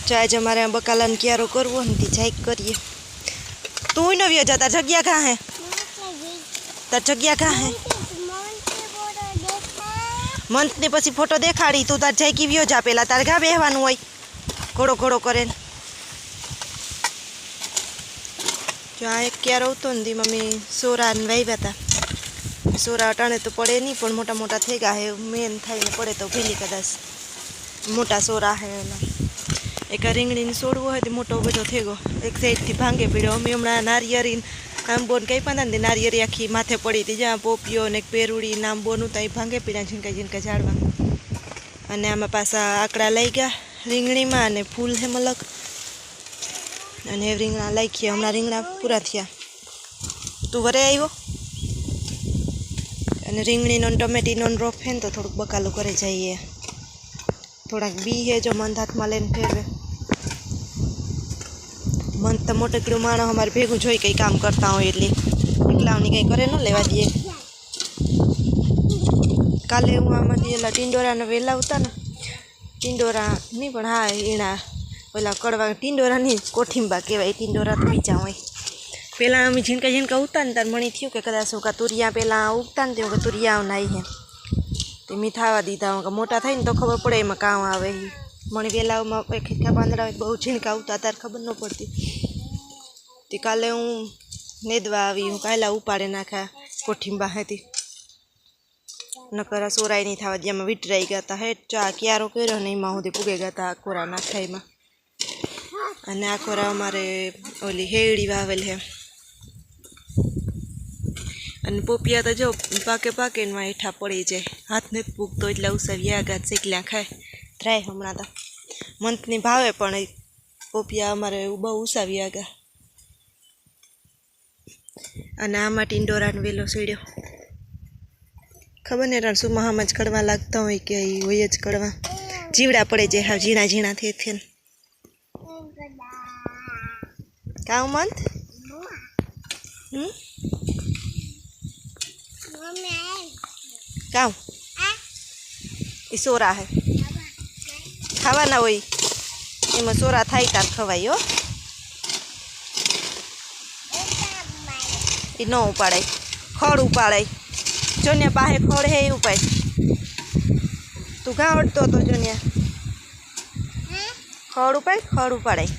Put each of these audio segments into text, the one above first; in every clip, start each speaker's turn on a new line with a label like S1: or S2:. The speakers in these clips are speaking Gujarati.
S1: जो आज हमारे बकाला क्यारो करवो ने जाए करिए। तू न व्यो जा, तार जग्या कहाँ है? तार जग्या कहाँ है? मंथ ने पछी फोटो देखाड़ी। तू तार जाए की व्यो जा, पेला तार घा बेहवानुं होय घोड़ो घोड़ो करे। जो आ एक क्यारो हतो ने मम्मी सोरा ने वाव्या था। सोरा अटाणे तो पड़े नहीं, पण मोटा मोटा थई गया है। मेन थईने पड़े तो भीली कदाच मोटा सोरा है। एक રીંગણી ને છોડવો હોય તો મોટો બધો થઈ ગયો, એક સાઈડથી ભાંગે પડ્યો। અમે હમણાં નારિયેરી આંબોને કંઈ પણ ને નારિયેરી આખી માથે પડી હતી, જ્યાં પોપિયો ને પેરુડી આંબોનું ત્યાં ભાંગે પડ્યા ઝીણકા ઝીણકા ઝાડવા। અને આમાં પાછા આકડા લઈ ગયા રીંગણીમાં, અને ફૂલ છે મલક, અને એ રીંગણા લાખીએ। હમણાં રીંગણા પૂરા થયા। તું વરે આવ્યો? અને રીંગણીનો ટમેટીનો રોપ છે ને તો થોડુંક બકાલું કરે જઈએ। થોડાક બી है जो मंद हाथ में लैने फेरवे। मन तो मोटकड़ू माणो अमारे भेगू जोई कई काम करता हो एटले एकलावनी कई करे न लेवा दीए। काले हूँ आम टींडोरा ने वेला होता ने टींडोरा नहीं पण हाँ एना पेला कड़वा टींडोरा नहीं कोठींबा कहेवाय। टींडोरा तो बीजा होय। पेला अमे झीणका झीणका उगता ने तार मणी थयुं के कदाच का तुरिया पेला उगता ने तेवुं तुरिया नाई है मी थावा दीधा। मोटा थाय ने तो खबर पड़े एमां काम आवे। मणी वेलाओमां एक खीटका बांदड़ा बहु झीणका उगता त्यारे खबर न पड़ती। ते काले हूँ नेदवा आवी, हूँ कायला उपाड़े नाख्या कोठींबा हेती नकर सोराय नहीं थावा दिया। विटराई गया था हेठ चा क्यारो कर्यो ने एमां सुधी पुगे गया था। कोरा नाख्या एमां, अने आ कोरा अमारे ओली हेड़ी वावेल है। અને પોપિયા તો જો પાકે પાકે ને હેઠા પડી જાય, હાથ નથી પૂગતો એટલે ઉસાવી આઘાત શેકલ્યા ખાય ધ્રાય। હમણાં તો મંથની ભાવે પણ પોપિયા અમારે બહુ ઉસાવી આઘા। અને આમાં ટીંડોરાને વેલો સીડ્યો, ખબર નહીં રણ સુમાહામાં જ કડવા લાગતા હોય કે હોય જ કડવા। જીવડા પડે જાય હાવ ઝીણા ઝીણા થઈને। કાઉ મંથ કાઉ એ સોરા है खावाना होय एमां सोरा थाय तार खवाय हो। ए न उपाड़ाय, खड़ उपाड़ाय। जोनिया पाहे खड़ है उपाय। तू घा अडतो तो जोनिया खड़ उपाय, खड़ उपाड़ाय।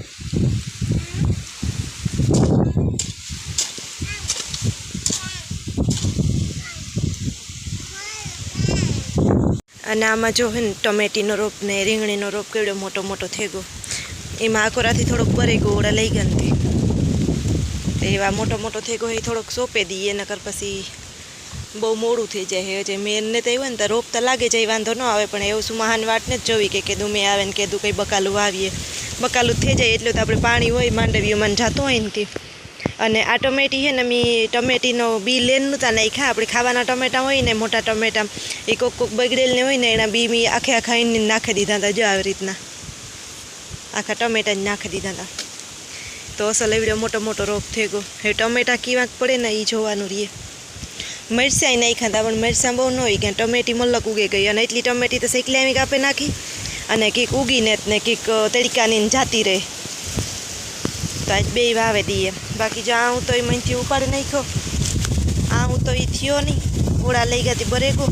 S1: અને આમાં જો હે ને ટમેટીનો રોપ ને રીંગણીનો રોપ કેવડો મોટો મોટો થઈ ગયો। એમાં આકોરાથી થોડોક ભરી ગયો, ઓડા લઈ ગયા ને એવા મોટો મોટો થઈ ગયો। એ થોડોક સોંપે દઈએ નકર પછી બહુ મોડું થઈ જાય। હજે મેરને તો આવ્યો ને તો રોપ તો લાગે જાય, વાંધો ન આવે, પણ એવું શું મહાન વાટ ને જ જોવી કે કીધું મેં આવે ને કીધું કંઈ બકાલું વાવીએ। બકાલું થઈ જાય એટલે તો આપણે પાણી હોય માંડવીઓમાં જતું હોય ને તે। અને આ ટમેટી છે ને મેં ટમેટીનો બી લેન નહોતા નાખ્યા। આપણે ખાવાના ટમેટા હોય ને મોટા ટમેટા એ કોક કોક બગડેલ ને હોય ને એના બી મેં આખે આખા એને નાખી દીધા હતા। જો આવી રીતના આખા ટમેટા જ નાખી દીધા હતા તો અસલ એવડો મોટો મોટો રોપ થઈ ગયો। હવે ટમેટા કેવાક પડે ને એ જોવાનું રહીએ। મરચાં નાખ્યા હતા પણ મરચાં બહુ ન હોય ગયા, ટમેટી મલક ઉગી ગઈ। અને એટલી ટમેટી તો શેકલી આવી કાપે નાખી, અને કંઈક ઉગીને ને કંઈક તડકાની જાતી રહે। तो आज बे वावे दिए। बाकी जो आऊँ तो मनथी उपाड़ी नाख्यो, आऊँ तो ये थयो नहीं, ओड़ा लई गया बरेगो।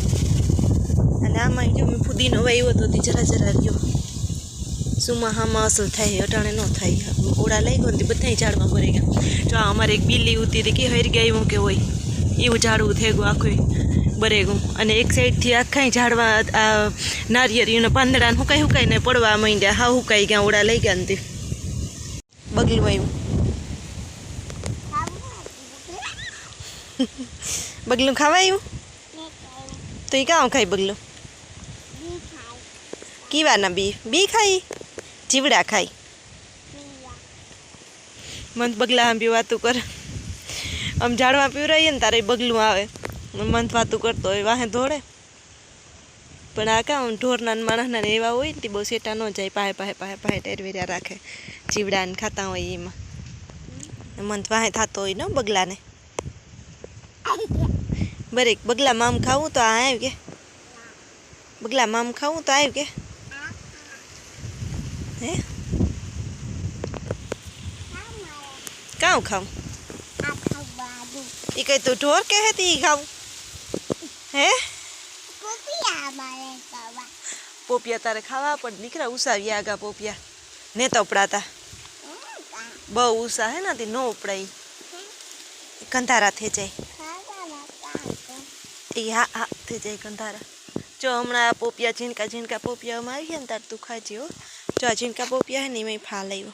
S1: अने आमां जो मैं फुदीनो वाव्यो तो जरा जरा रह्यो। सुमाहामां असल थाय, अटाणे न थाय। ओड़ा लई गयो ने बधाय झाड़मां भरी गया। जो अमारे एक बिल्ली उती थी कि हरी गई हूँ के होय एवं झाड़वुं थई गयुं आखुं बरेगुं। अने एक साइडथी आखा झाड़वा नारिયેળીના પાંદડા हुकाईने पड़वा मांड्या, हाव हुकाई गया। ओड़ा लई गया ने बगलू आव्યું। बगलू खावा आव्યું तो ये क्या खाई बगलू? कीवाना बी बी खाई, जीवड़ा खाई। मंथ बगला हम भी वातू कर, हम झाड़वा पीवराईए ने तारे बगलू आवे, मंथ वातू करतो होय वाहे दौड़े। पण आ क्या ढोरना माणसना एवा होय ने बहु सेटा न जाय, पाहे पाहे पाहे पाहे टेरवेर्या राखे। जीवड़ा ने खाता होय एमां मंथ वाहे थातो होय न बगलाने। बरेक बगला माम खाऊं तो आव के, बगला माम खाऊं तो आव के। हे કાઉ ખાऊं ई कहीं तो ढोर के है ती खाऊं है पोपिया तारे खावा पण दीकरा उसावी आगा पोपिया ने तो उपड़ाता बहु उषा है ना ती नो उपड़ाई कंधारा थे जाए हाँ हाँ थे जाए कंधारा जो हमणा पोपिया झीणका झीणका पोपिया में आई तार तू खाजी हो जो आ झीणका पोपिया है नहीं मैं फा लाइयो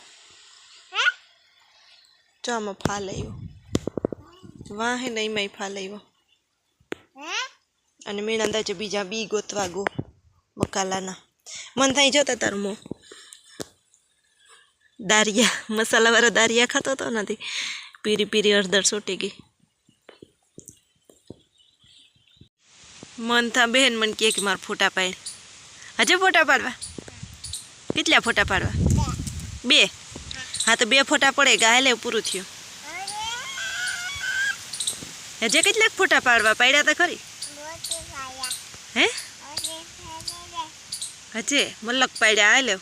S1: जो हम फा लाइयो वहाँ है नहीं मैं फा लाइयो अने मीणंदा जो बीजा बी गोतवा गो बकालाना मन थाई जोता तार मो दारिया मसाला वाला दारिया खातो तो नहीं पीरी पीरी हरदर सोटी गई मन था बहन मन के मार फोटा पाड़ हजे फोटा पाड़वा कितला फोटा पाड़वा बे हाँ तो बे फोटा पड़ेगा हेले पूરું थયું हजे कितला फोटा पाड़वा पाड्या तो खरी हे हजे मल्लक पाड्या हेले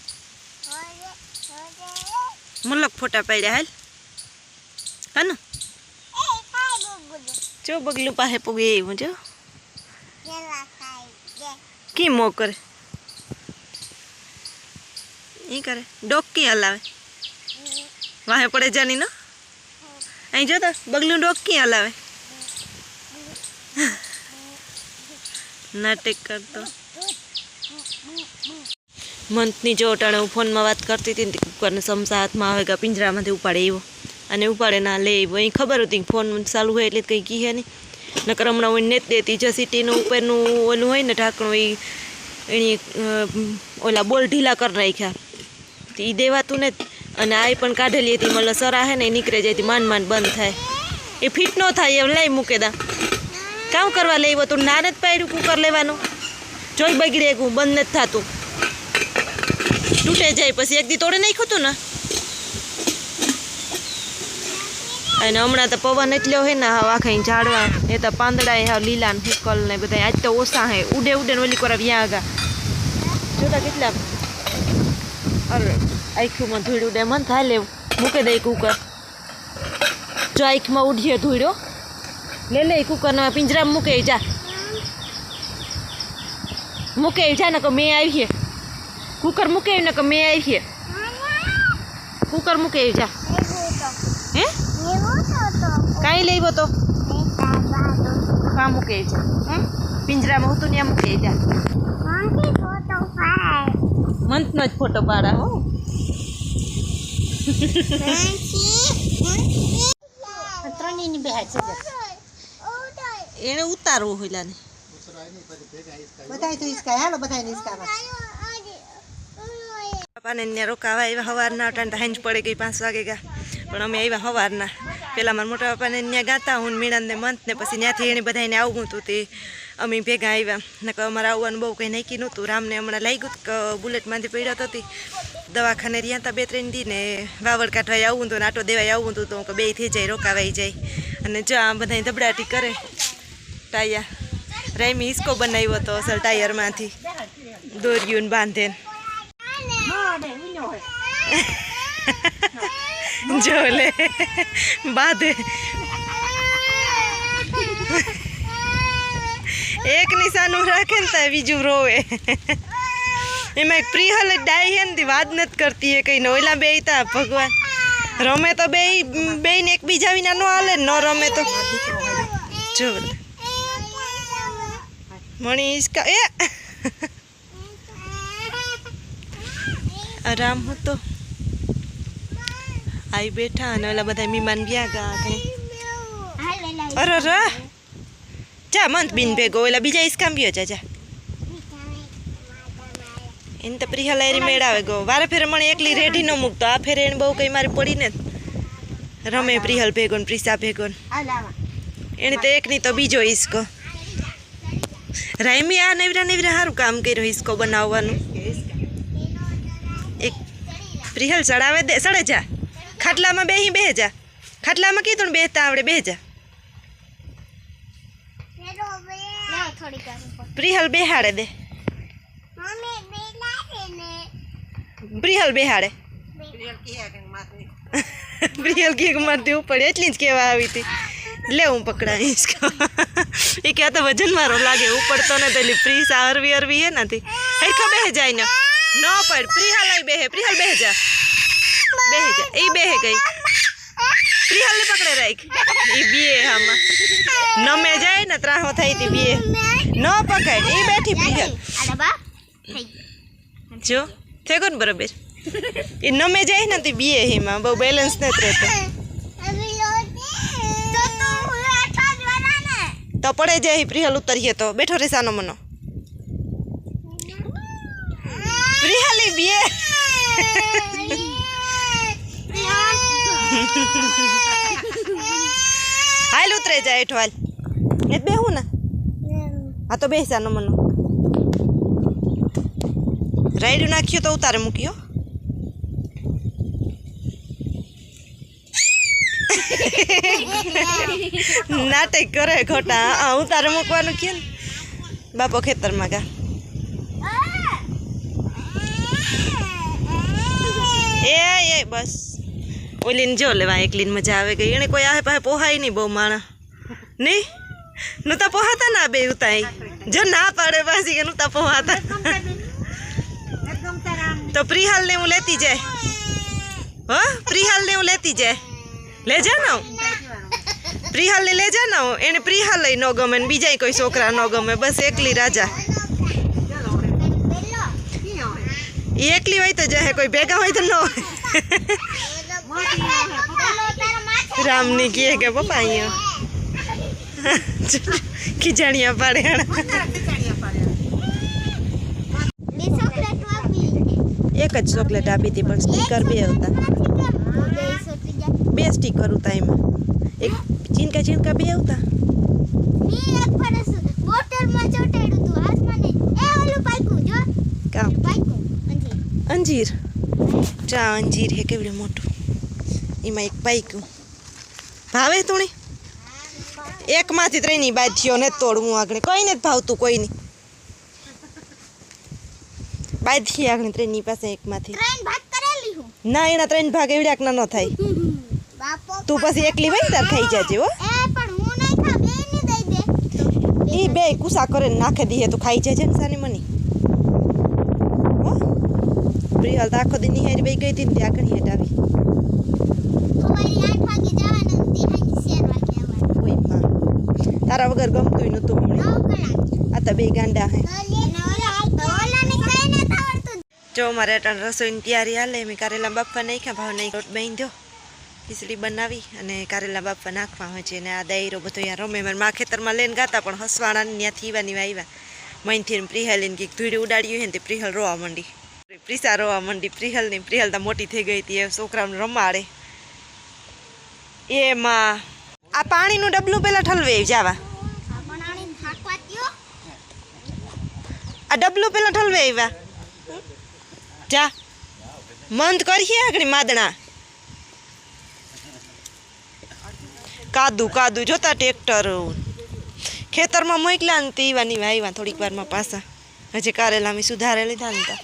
S1: मल्लक फोटा पाड्या हेल हनु जो बगलू पाहे पुगे मुझे की मो करे ये करे डॉग की हलावे वहाँ पड़े जानी ना अँ जो बगलू डॉग की हलावे नाटक कर तो मंथनी जो अटाणे हूँ फोन में बात करती थी कुकर ने समसा हाथ में आवेगा पिंजरा में उपाड़े एवो अने उपाड़े ना ले अँ खबर होती फोन चालू हो एटले कहीं कीहे नहीं नकर हमणा हूँ नेत देती जो सीटी उपरनु ओलू हो ढाकणु एनी ओला बोल ढीला कर नाख्या ई देवातुं ने अने आई पण काढेली हती मतलब सरा है ने निकळे जाय मान मान बंद थाय ए फिट न थाय एम लई मूके दा काम करवा लेवो तो ना नत पाड्યું कुकर लेवानुं जोई बगड़े गયું बंद नत थातुं तूटे जाय पछी एक दी तोड़े नाख्युं तुं ने अने हमणां तो पवन एटलो है ने हवा खाई झाड़वा ए तो पांदड़ा हाव लीला ने हुकल ने बधाय आज तो ओछा है उडे उडे ओली कोरा व्या आगा जोता केटला अरे आँखों में धूड़ उड़े मन था ले मूके दे कुकर जो आँख में उड़िए धूड़ो ले ले कुकर ने पिंजरा में मूके जा न को मैं आई है कुकर मूके न को मैं आई है कुकर मूके जा हैं कहीं ले वो तो कहाँ मूके जा पिंजरा में तो नहीं मूके जा मंथ नो फोटो पाड़ा हो एने उतारो होइला ने बताई तो इसका है लो बताई नहीं इसका पापा ने ने रोकावा एवा हवारना टाइम हंज पड़े गई 5 वागेगा पण अमे आव्या हवारना पेला मार मोटा पापा ने न्या गाता हुन मीणन ने मंथ ने पछी न्याथी एने बधाईने आवुं तो ते अमी भेगा आव्या नक अमारा आवવાનું બહુ કંઈ નક્કી નહોતું રામને હમણાં લાગ્યું કે બુલેટમાંથી પડ્યો હતી દવાખાને રહ્યા હતા 2-3 દી ને વાવડ કાઢવા આવવું તો નાટો દેવાય આવવું તો કે બે થઈ જાય રોકાવાઈ જાય અને જો આ બધાય ધબડાટી કરે ટાયા રેમી હિસ્કો બનાવ્યો તો અસલ ટાયરમાંથી દોર્યું બાંધે જો લે બાંધે एक निशान राखे न बीजू रोवे एम प्रिहल डाई है ने बात नत करती है कहीं नोला बे था भगवान रमे तो बे ने एक बीजा विना न हाले न रमे तो जो मणि इसका ए आराम हो तो आई बैठा ने ओला बधा मेहमान गया गा अरे रा जा मंथ बीन भेगो ओला बीजा इसकाम भी हो जा जा इन तो प्रिया लारी मेड़ावे गो वारे फेरे मने एकली रेडी न मूकतो आ फेरे एने बहु कई मारी पड़ी ने रमे प्रिहल भेगो ने प्रिसा भेगो एने तो एक नी तो बीजो इसको रायमी आ नेवरा नेवरा हारू काम कर्यो इसको बनाववानुं एक प्रिहल चढ़ावे दे सड़े जा खाटला में बेही बेह जा खाटला में कीधुं बेहता आवड़े बेह जा प्रिहल बेहाड़े दे प्रिहल बेहाड़े પ્રિયલ કેક મારતી ઉપડે એટલી જ કહેવા આવી હતી લે હું પકડાવીશ એ કે તો વજન મારો લાગે ઉપડતો ને પેલી પ્રીસ અરવી અરવી હે નથી હેરખા બેહે જાય ને ન પડ પ્રિહાલ આવી બેહે પ્રિહાલ બેહે જા એ બેહે ગઈ પ્રિહાલ ને પકડે રાખ એ બીએ આમાં નમે જાય ને ત્રાહો થઈ હતી બીએ ન પકડ એ બેઠી પ્રિહાલ જો થેગો ને બરાબર એ નમે જાય ને તે બીએ એમાં બહુ બેલેન્સ નથી રહેતો તો પડે જાય પ્રિહલ ઉતરીએ તો બેઠો રે સાનો મનો પ્રિહલી બીએ હાલ ઉતરે જાય હેઠો હાલ એ બેહું ને હા તો બેસ સાનો મનો રાયડું નાખ્યો તો ઉતારે મૂક્યો નાટક કરે ખોટા હું તારે મૂકવાનું કે બાપો ખેતરમાં ગા એ બસ ઓલીને જો લેવા એકલીને મજા આવે ગઈ એને કોઈ આવે પાસે પોહાય નહીં બહુ માણા નહીં નહોતા પોહાતા ના બે ઉતાય જો ના પાડે પાછી કે નહોતા પોહાતા તો પ્રિહાલને હું લેતી જાય હો પ્રિહાલને હું લેતી જાય લે જા ને પ્રિહાલ ને લે જા ને એને પ્રિહાલ લઈ ન ગમે ને બીજા કોઈ છોકરા ન ગમે બસ એકલી રાજા એ એકલી હોય તો જાય કોઈ ભેગા હોય તો ન હોય રામની કહે કે પપ્પા અહીંયા ખીજાણિયા પાડે એક જ ચોકલેટ આપી હતી પણ સ્ટીકર બે હતા બે સ્ટીકર હતા એમાં એક ચીનકા બે હતા અંજીર ચા અંજીર હે કેવડું મોટું એમાં એક પાઈકું ભાવે તુણી એકમાંથી ત્રણની બાજીઓ ને તોડવું આગળ કોઈ નથી ભાવતું કોઈની બાજી આગળ ત્રણની પાસે એકમાંથી ના એના 3 ભાગ એવડ્યાક ના ન થાય તું પછી એકલી હોય તાર ખાઈ જાજે હો એ બે કુસા કરે નાખી દઈએ તો ખાઈ જાય છે ને સાની મની હો પ્રિયલ તો આખો દી નિહારી બે ગઈ હતી ને ત્યાં ઘણી હેઠ આવી તારા વગર ગમતું નહોતું હમણાં આ તો બે ગાંડા હે જો મારે અટાણ રસોઈની તૈયારી હાલે મેં કારેલા બાફવા નાખ્યા ભાવ નહીં લોટ બાંધ્યો ખીચડી બનાવી અને કારેલા બાફવા નાખવા હોય છે અને આ દાયરો બધો અહીંયા રમે મારે મા ખેતરમાં લઈને ગાતા પણ હસવાણા ત્યાંથી વાની આવ્યા મહીનથી પ્રિહલીને કંઈક ધૂળી ઉડાડ્યું હોય ને તે પ્રિહલ રોવા માંડી પ્રિસા રોવા માંડી પ્રિહલ તો મોટી થઈ ગઈ હતી એ છોકરાઓને રમાડે એમાં આ પાણીનું ડબલું પેલા ઠલવે જાવા આ ડબલું પેલા ઠલવે આવ્યા જા મંદ કરીએ આગળ માદણા કાદુ જોતા ટ્રેક્ટર ખેતરમાં મોકલ્યા ને તીવાની આવ્યા થોડીક વારમાં પાછા હજી કારેલા મેં સુધારે લીધા ને તા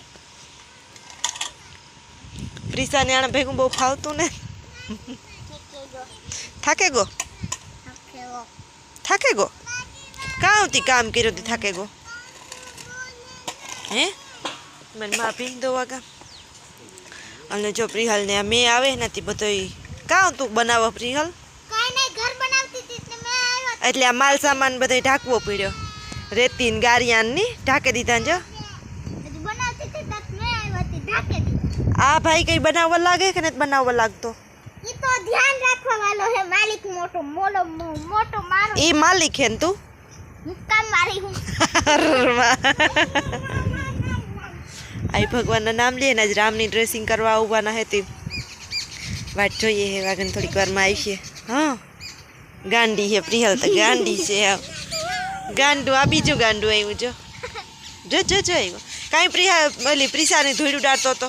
S1: પ્રિસાને આને ભેગું બહુ ફાવતું ને થાકે ગો કાં આવતી કામ કર્યું હતી થાકે ગો હે મને માં પી દો વાગા અને જો પ્રિહલ ને મેં આવે નથી બધો કાં તું બનાવો પ્રિહલ એટલે આ માલ સામાન બધો ઢાંકવો પડ્યો રેતી ને ગારિયાન ની ઢાંકી દીધા જો આ ભાઈ કઈ બનાવવા લાગે કે નથી બનાવવા લાગતો
S2: ઈ તો ધ્યાન રાખવા વાળો હે માલિક મોટો મારો
S1: ઈ માલિક હે તું
S2: કામ મારી હું
S1: આઈ ભગવાનના નામ લે ને આજ રામની ડ્રેસિંગ કરવા આવવાના હતી વાટ જોઈએ હે વાગન થોડીક વારમાં આવી છે હા ગાંડી હે પ્રિહલ તો ગાંડી છે ગાંડું આ બીજું ગાંડું આવ્યું જો આવ્યું કાંઈ પ્રિહલ ઓલી પ્રિસાને ધૂળ ઉડાડતો હતો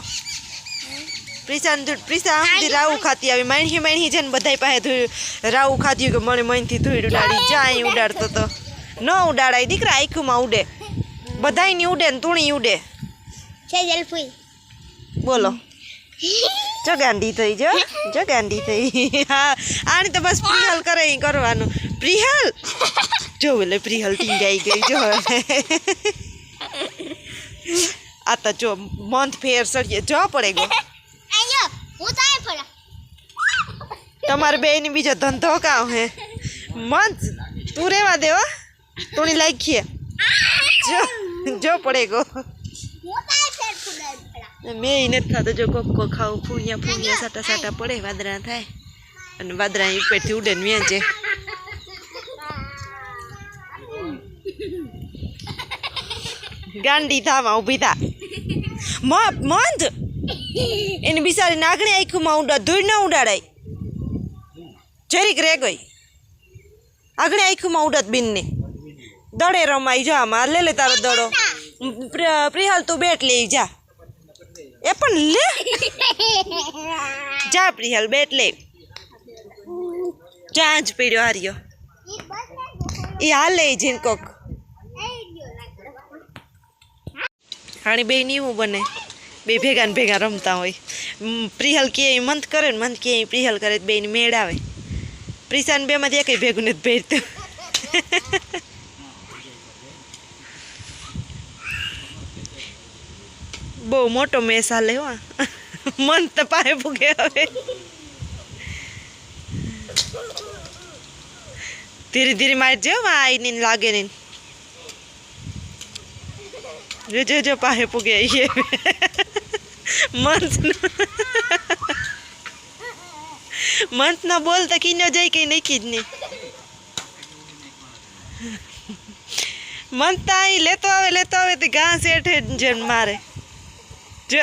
S1: પ્રિસા રાવું ખાતી આવી માણી છે ને બધા પાસે ધૂળ રાવું ખાતી કે મને મનથી ધૂળ ઉડાડી જાય ઉડાડતો તો ન ઉડાડાય દીકરા આખુંમાં ઉડે બધાયની ઉડે ને તુણી ઉડે
S2: છે જલફુઈ
S1: બોલો જો ગાંડી થઈ જો ગાંડી થઈ હા આની તો બસ પ્રિહલ કરે ઈ કરવાનું પ્રિહલ જો એટલે પ્રિહલ ટીંગાઈ ગઈ જો આ તો જો મંથ ફેર સળીએ જો પડે ગો
S2: આયો હું તાય ફળા
S1: તમારે બેની બીજો ધંધો કામ હે મંથ તું રેવા દે હો તુણી લાગીએ જો પડે ગો
S2: હું તાય ફેર ફુડાય ફળા
S1: મેં ઈ નથી થતો જો કોકો ખાવ ફૂણિયા સાટા સાટા પડે વાદરા થાય અને વાદરા ઉપરથી ઉડે ને વેચે ગાંડી થામાં ઊભી થા મંદ એની બિચારી નાગણી આંખમાં ઉડા ધૂળ ન ઉડાડાય જરીક રે ગઈ આગળ આંખમાં ઉડત બિનને દડે રમાઈ જા આમાં લે તારો દડો પ્રિહલ તું બેટ લઈ જા એ પણ લે જા પ્રિહલ બેટ લે ચાંચ પીડ્યો હાર્યો એ હાલે જીન કોક હાણી બે નીવું બને બે ભેગા ને ભેગા રમતા હોય પ્રિહલ કે મંથ કરે ને મંથ કે પ્રિહલ કરે બે ની મેળ આવે પ્રિશાન બે માંથી એકઈ ભેગું નથી ભેરતું બહુ મોટો મેસ હાલે હો મન તો પાએ ભૂગે હવે ધીરે ધીરે મારજો આઈ લાગે નહીં જો પાહે પૂગે એ મંથ ના બોલતા કી ન જાય કઈ નહીં જ નહીં મંથ અહીં લેતો આવે તો ઘાસ હેઠે જેમ મારે જો